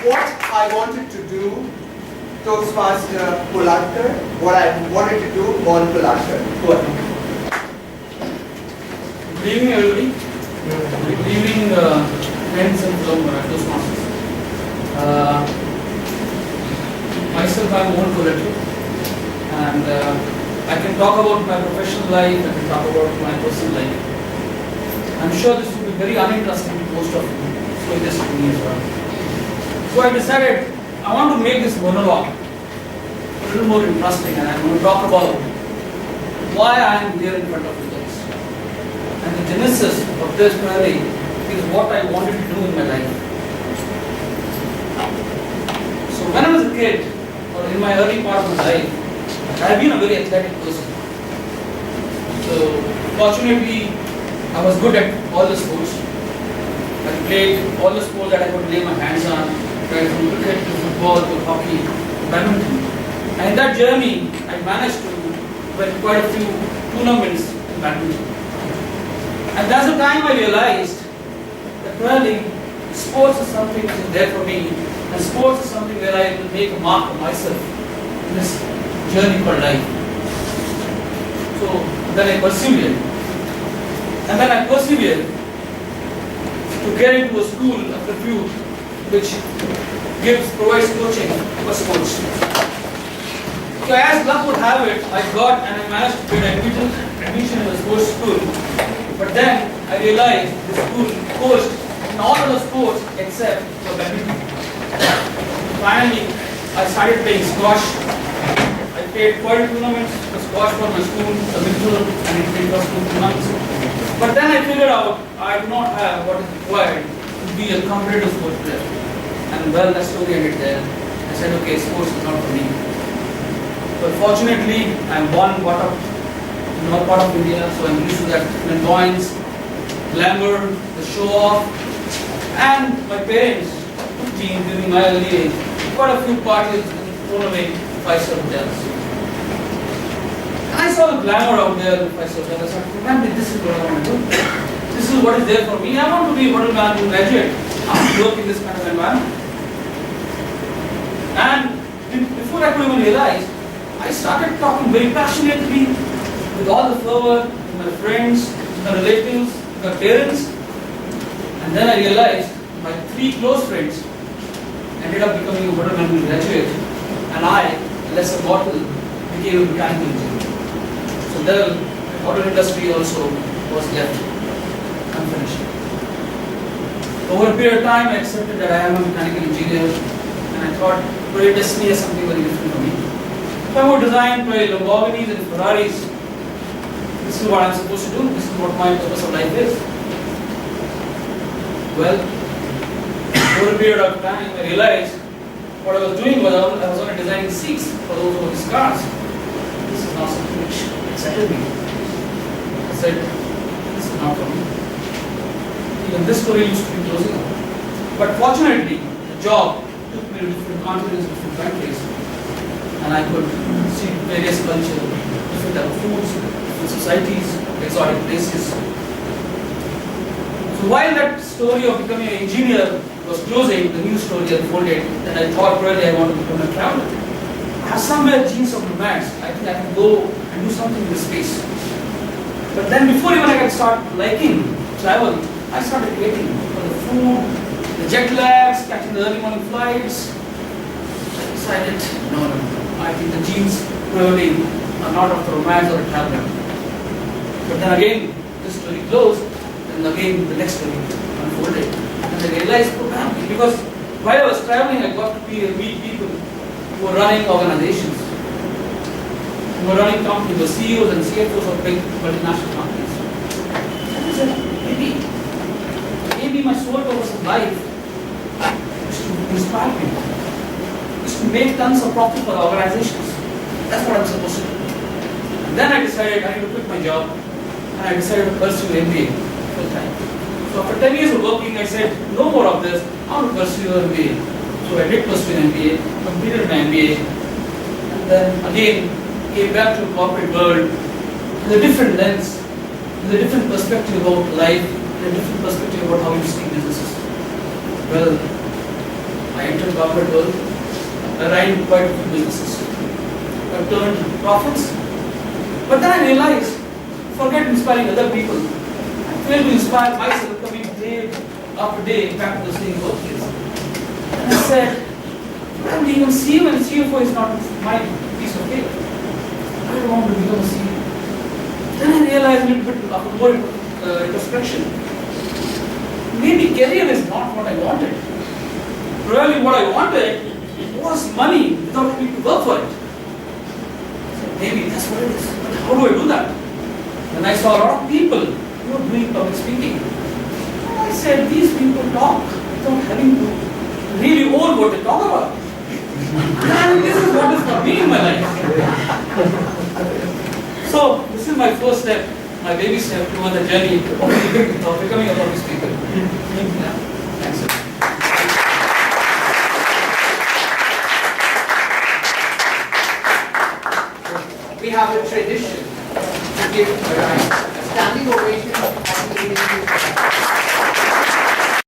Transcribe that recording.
what I wanted to do, Toastmaster Polacker, what I wanted to do, Mohan Polacker. Go ahead. Good evening, everybody. Good evening, friends and fellow Toastmasters. Myself, I am Mohan Polacker, and I can talk about my professional life, I can talk about my personal life. I'm sure this will be very uninteresting to most of you, so it is to me as well. So I decided I want to make this monologue a little more interesting, and I'm going to talk about why I am here in front of you guys. And the genesis of this query is what I wanted to do in my life. So when I was a kid, or in my early part of my life, I have been a very athletic person. So fortunately, I was good at all the sports. I played all the sports that I could lay my hands on, right from cricket to football to hockey to badminton. And in that journey, I managed to win quite a few tournaments in badminton. And that's the time I realized that really sports is something which is there for me, and sports is something where I will make a mark of myself in this journey called life. So then I persevered. And then I persevered to get into a school of repute which provides coaching for sports. So as luck would have it, I got and I managed to get admission in the sports school. But then I realized the school coached in all other sports except for badminton. Finally, I started playing squash. I played quite a tournaments for squash for my school, the winter and inter-school tournaments. But then I figured out I do not have what is required to be a competitive sports player. And well, that story ended there. I said, okay, sports is not for me. But fortunately, I am brought up in north part of India, so I'm used to that flamboyance, glamour, the show off. And my parents took me during my early age to quite a few parties and thrown away 5-star hotels. And I saw the glamour out there in 5-star hotels. I thought, man, this is what I want to do. This is what is there for me. I want to be a hotel management graduate. I want to work in this kind of environment. And before I could even realize, I started talking very passionately with all the fervor, with my friends, with my relatives, with my parents. And then I realized my 3 close friends ended up becoming a hotel management graduate, and I, a lesser mortal, became a mechanical engineer. So the hotel industry also was left unfinished. Over a period of time, I accepted that I am a mechanical engineer, and I thought, well, destiny is something very different for me. If I would design by Lamborghinis and Ferraris, this is what I'm supposed to do, this is what my purpose of life is. Well, over a period of time, I realized what I was doing was I was only designing seats for those who were cars. This is not something which excited me. I said, this is not for me. Even this story used to be closing up. But fortunately, the job took me to different continents, different countries, and I could see various cultures, different type of foods, different societies, exotic places. So while that story of becoming an engineer was closing, the new story unfolded, and I thought really I want to become a traveler. I have somewhere genes of romance. I think I can go and do something in this space. But then before even I could start liking travel, I started waiting for the food, the jet lags, catching the early morning flights. I decided, no. I think the genes probably are not of the romance or a traveler. But then again, this story closed, and again the next story unfolded. And I realized, because while I was traveling, I got to meet people who were running organizations, who were running companies, the CEOs and CFOs of big multinational companies. And I said, maybe my sole purpose of life is to inspire people, is to make tons of profit for organizations. That's what I'm supposed to do. And then I decided I need to quit my job, and I decided to pursue MBA full time. So after 10 years of working, I said, no more of this, I want to pursue an MBA. So I did pursue an MBA, completed my MBA, and then again came back to the corporate world with a different lens, with a different perspective about life, and a different perspective about how you see businesses. Well, I entered corporate world. I ran quite a few businesses. I turned profits. But then I realized, forget inspiring other people. I failed to inspire myself coming day after day back to the same workplace. And I said, I don't even CEO, and CFO is not my piece of cake. I don't want to become a CEO. Then I realized a little bit after more introspection. Maybe career is not what I wanted. Really what I wanted was money without having to work for it. So maybe that's what it is. But how do I do that? And I saw a lot of people doing public speaking. And I said, these people talk without having to really own what they talk about. And this is what is for me in my life. So this is my first step, my baby step toward the journey of becoming a public speaker. Yeah. Thanks, sir. We have a tradition to give a right.